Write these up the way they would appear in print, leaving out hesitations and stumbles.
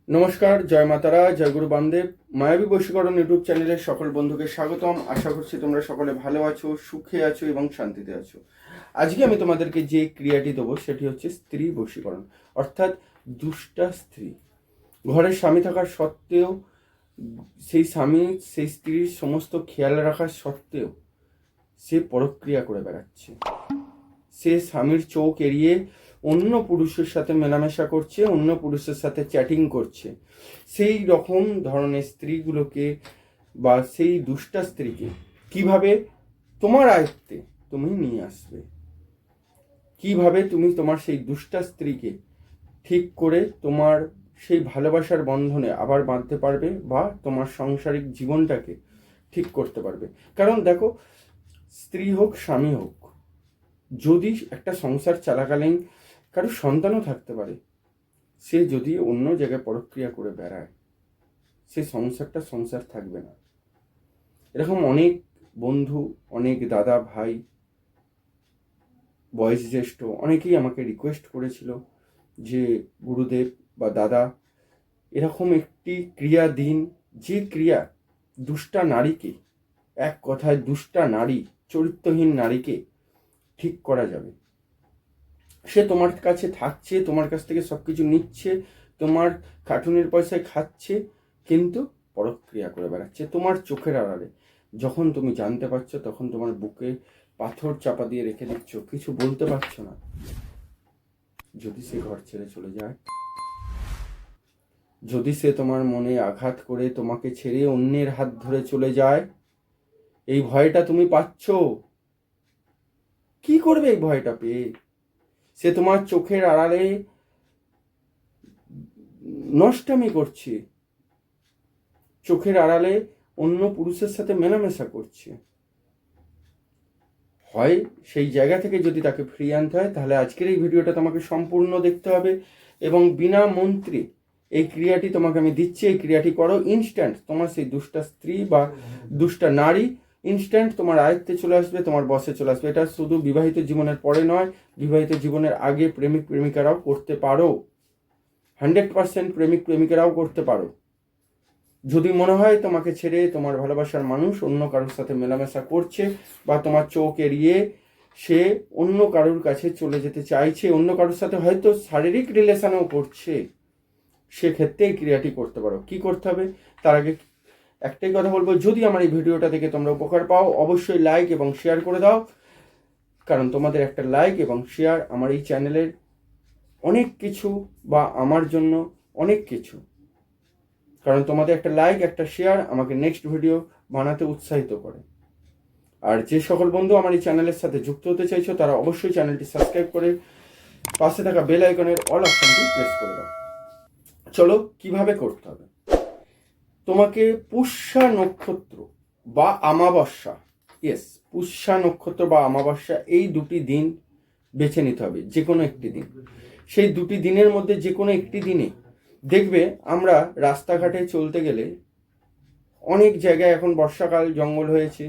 নমস্কার, জয় মাতারা, জয় গুরু বামদেব। মায়াবী বশীকরণ ইউটিউব চ্যানেলের সকল বন্ধুকে স্বাগতম। আশা করছি তোমরা সকলে ভালো আছো, সুখে আছো এবং শান্তিতে আছো। আজকে আমি তোমাদেরকে যে ক্রিয়াটি দেবো সেটি হচ্ছে স্ত্রী বশীকরণ, অর্থাৎ দুষ্টা স্ত্রী। ঘরের স্বামী থাকার সত্ত্বেও সেই স্বামী সেই স্ত্রীর সমস্ত খেয়াল রাখার সত্ত্বেও সে পরক্রিয়া করে বেড়াচ্ছে। সে স্বামীর চোখ এড়িয়ে অন্য পুরুষের সাথে মেলামেশা করছে, অন্য পুরুষের সাথে চ্যাটিং করছে। সেই রকম ধরনের স্ত্রীগুলোকে বা সেই দুষ্টা স্ত্রীকে কিভাবে তোমার আয়ত্তে তুমি নিয়ে আসবে, কিভাবে তুমি তোমার সেই দুষ্টা স্ত্রীকে ঠিক করে তোমার সেই ভালোবাসার বন্ধনে আবার বাঁধতে পারবে বা তোমার সাংসারিক জীবনটাকে ঠিক করতে পারবে। কারণ দেখো, স্ত্রী হোক স্বামী হোক, যদি একটা সংসার চলাকালীন কারো সন্তানও থাকতে পারে, সে যদি অন্য জায়গায় পরক্রিয়া করে বেড়ায়, সে সংসারটা সংসার থাকবে না। এরকম অনেক বন্ধু, অনেক দাদা ভাই, বয়স জ্যেষ্ঠ অনেকেই আমাকে রিকোয়েস্ট করেছিল যে গুরুদেব বা দাদা, এরকম একটি ক্রিয়া দিন, যে ক্রিয়া দুষ্টা নারীকে, এক কথায় দুষ্টা নারী, চরিত্রহীন নারীকে ঠিক করা যাবে। সে তোমার কাছে থাকছে, তোমার কাছ থেকে সব কিছু নিচ্ছে, তোমার খাটুনির পয়সায় খাচ্ছে, কিন্তু পরক্রিয়া করে বেড়াচ্ছে তোমার চোখের আড়ালে। যখন তুমি জানতে পারছো তখন তোমার বুকে পাথর চাপা দিয়ে রেখে দিচ্ছ, কিছু বলতে পারছো না। যদি সে ঘর ছেড়ে চলে যায়, যদি সে তোমার মনে আঘাত করে তোমাকে ছেড়ে অন্যের হাত ধরে চলে যায়, এই ভয়টা তুমি পাচ্ছ। কি করবে এই ভয়টা পেয়ে? সে তোমার চোখের আড়ালে নষ্টামি করছে, চোখের আড়ালে অন্য পুরুষের সাথে মেলামেশা করছে। হয় সেই জায়গা থেকে যদি তাকে ফিরিয়ে আনতে হয়, তাহলে আজকের এই ভিডিওটা তোমাকে সম্পূর্ণ দেখতে হবে এবং বিনা মন্ত্রে এই ক্রিয়াটি তোমাকে আমি দিচ্ছি। এই ক্রিয়াটি করো, ইনস্ট্যান্ট তোমার সেই দুষ্টা স্ত্রী বা দুষ্টা নারী ইনস্ট্যান্ট তোমার আয়ত্তে চলে আসবে, তোমার বসে চলে আসবে। এটা শুধু বিবাহিত জীবনের পরে নয়, বিবাহিত জীবনের আগে প্রেমিক প্রেমিকারাও করতে পারো। 100% প্রেমিক প্রেমিকারাও করতে পারো। যদি মনে হয় তোমাকে ছেড়ে তোমার ভালোবাসার মানুষ অন্য কারোর সাথে মেলামেশা করছে, বা তোমার চোখ এড়িয়ে সে অন্য কারোর কাছে চলে যেতে চাইছে, অন্য কারোর সাথে হয়তো শারীরিক রিলেশনও করছে, সেক্ষেত্রে এই ক্রিয়াটি করতে পারো। কি করতে হবে তার আগে একটাই কথা বলবো, যদি আমার এই ভিডিওটা থেকে তোমরা উপকার পাও, অবশ্যই লাইক এবং শেয়ার করে দাও। কারণ তোমাদের একটা লাইক এবং শেয়ার আমার এই চ্যানেলের অনেক কিছু, বা আমার জন্য অনেক কিছু। কারণ তোমাদের একটা লাইক, একটা শেয়ার আমাকে নেক্সট ভিডিও বানাতে উৎসাহিত করে। আর যে সকল বন্ধু আমার এই চ্যানেলের সাথে যুক্ত হতে চাইছো, তারা অবশ্যই চ্যানেলটি সাবস্ক্রাইব করে পাশে থাকা বেল আইকনের অল অপশনটি প্রেস করে দাও। চলো কিভাবে করতে হবে। তোমাকে পুষ্যা নক্ষত্র বা আমাবস্যা, পুষ্যা নক্ষত্র বা আমাবস্যা, এই দুটি দিন বেছে নিতে হবে, যে কোনো একটি দিন। সেই দুটি দিনের মধ্যে যে কোনো একটি দিনে দেখবে, আমরা রাস্তাঘাটে চলতে গেলে অনেক জায়গায় এখন বর্ষাকাল, জঙ্গল হয়েছে,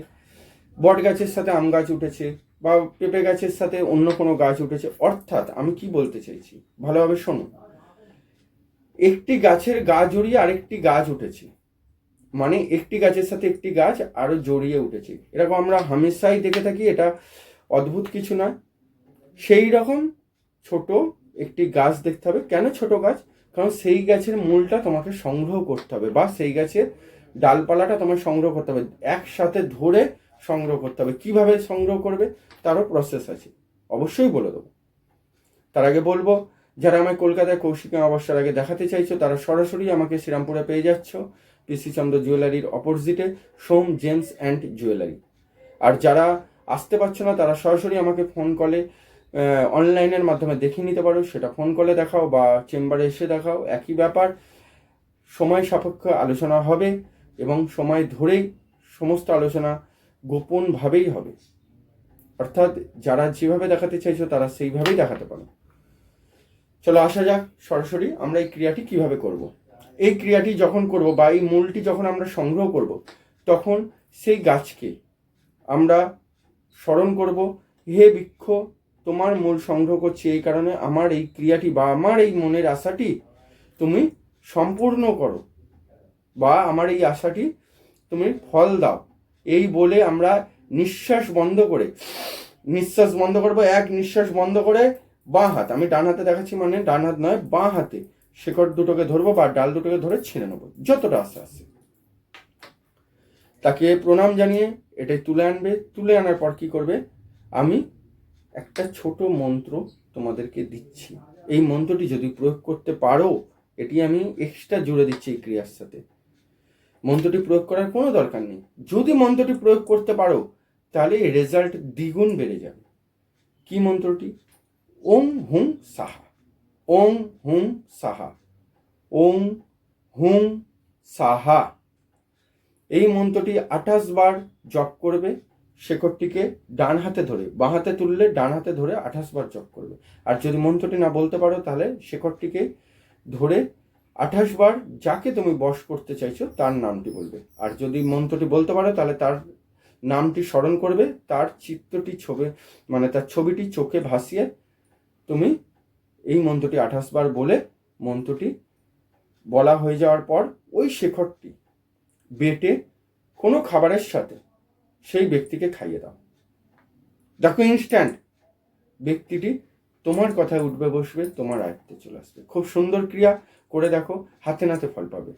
বট গাছের সাথে আম গাছ উঠেছে, বা পেঁপে গাছের সাথে অন্য কোনো গাছ উঠেছে। অর্থাৎ আমি কি বলতে চাইছি, ভালোভাবে শোনো। একটি গাছের গা জড়িয়ে আরেকটি গাছ উঠেছে, মানে একটি গাছের সাথে একটি গাছ আরো জড়িয়ে উঠেছে। এরকম আমরা হামেশাই দেখে থাকি, এটা অদ্ভুত কিছু নয়। সেই রকম ছোট একটি গাছ দেখতে হবে। কেন ছোট গাছ? কারণ সেই গাছের মূলটা তোমাকে সংগ্রহ করতে হবে, বা সেই গাছের ডালপালাটা তোমার সংগ্রহ করতে হবে, একসাথে ধরে সংগ্রহ করতে হবে। কিভাবে সংগ্রহ করবে তারও প্রসেস আছে, অবশ্যই বলে দেবো। তার আগে বলবো, যারা আমায় কলকাতায় কৌশিক অমাবস্যার আগে দেখাতে চাইছো, তারা সরাসরি আমাকে শ্রীরামপুরে পেয়ে যাচ্ছ, পিসি চন্দ্র জুয়েলারির অপোজিটে, সোম জেমস অ্যান্ড জুয়েলারি। আর যারা আসতে পারছো না, তারা সরাসরি আমাকে ফোন কলে অনলাইনের মাধ্যমে দেখিয়ে নিতে পারো। সেটা ফোন কলে দেখাও বা চেম্বারে এসে দেখাও, একই ব্যাপার। সময় সাপেক্ষ আলোচনা হবে এবং সময় ধরেই সমস্ত আলোচনা গোপনভাবেই হবে। অর্থাৎ যারা যেভাবে দেখাতে চাইছো তারা সেইভাবেই দেখাতে পারো। চলো আসা যাক সরাসরি আমরা এই ক্রিয়াটি কিভাবে করব। এই ক্রিয়াটি যখন করব, বা এই মূলটি যখন আমরা সংগ্রহ করব, তখন সেই গাছকে আমরা স্মরণ করব, হে বৃক্ষ, তোমার মূল সংগ্রহ করছি এই কারণে, আমার এই ক্রিয়াটি বা আমার এই মনের আশাটি তুমি সম্পূর্ণ করো, বা আমার এই আশাটি তুমি ফল দাও, এই বলে আমরা নিঃশ্বাস বন্ধ করবো। এক নিঃশ্বাস বন্ধ করে বাঁ হাত, আমি ডান হাতে দেখাচ্ছি মানে ডান হাত নয়, বাঁ হাতে শেকড় দুটোকে ধরবো বা ডাল দুটোকে ধরে ছিঁড়ে নেবো যতটা আস্তে আস্তে। তাকে প্রণাম জানিয়ে এটাই তুলে আনবে। তুলে আনার পর কি করবে, আমি একটা ছোট মন্ত্র তোমাদেরকে দিচ্ছি। এই মন্ত্রটি যদি প্রয়োগ করতে পারো, এটি আমি এক্সট্রা জুড়ে দিচ্ছি এই ক্রিয়ার সাথে, মন্ত্রটি প্রয়োগ করার কোনো দরকার নেই। যদি মন্ত্রটি প্রয়োগ করতে পারো তাহলে রেজাল্ট দ্বিগুণ বেড়ে যাবে। কি মন্ত্রটি? ওং হুং সাহা, ওং হুং সাহা, ওং হুং সাহা। এই মন্ত্রটি 28 বার জপ করবে। শেকড়টিকে ডান হাতে ধরে, বাঁ হাতে তুললে ডান হাতে ধরে 28 বার জপ করবে। আর যদি মন্ত্রটি না বলতে পারো তাহলে শেকড়টিকে ধরে 28 বার যাকে তুমি বশ করতে চাইছো তার নামটি বলবে। আর যদি মন্ত্রটি বলতে পারো তাহলে তার নামটি স্মরণ করবে, তার চিত্রটি মানে তার ছবিটি চোখে ভাসিয়ে তুমি এই মন্ত্রটি 28 বার বলে, মন্ত্রটি বলা হয়ে যাওয়ার পর ওই শেকড়টি বেটে কোনো খাবারের সাথে সেই ব্যক্তিকে খাইয়ে দাও। দেখো ইনস্ট্যান্ট ব্যক্তিটি তোমার কথায় উঠবে বসবে, তোমার আয়ত্তে চলে আসবে। খুব সুন্দর ক্রিয়া, করে দেখো, হাতে নাতে ফল পাবে।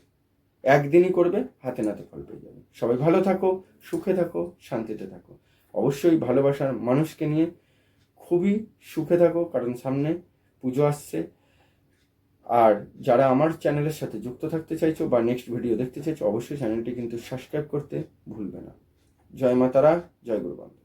একদিনই করবে, হাতে নাতে ফল পেয়ে যাবে। সবাই ভালো থাকো, সুখে থাকো, শান্তিতে থাকো। অবশ্যই ভালোবাসার মানুষকে নিয়ে খুবই সুখে থাকো, কারণ সামনে পুজো আসছে। আর যারা আমার চ্যানেলের সাথে যুক্ত থাকতে চাইছো বা নেক্সট ভিডিও দেখতে চাইছো, অবশ্যই চ্যানেলটি কিন্তু সাবস্ক্রাইব করতে ভুলবে না। জয় মা তারা, জয় গুরু বাবা।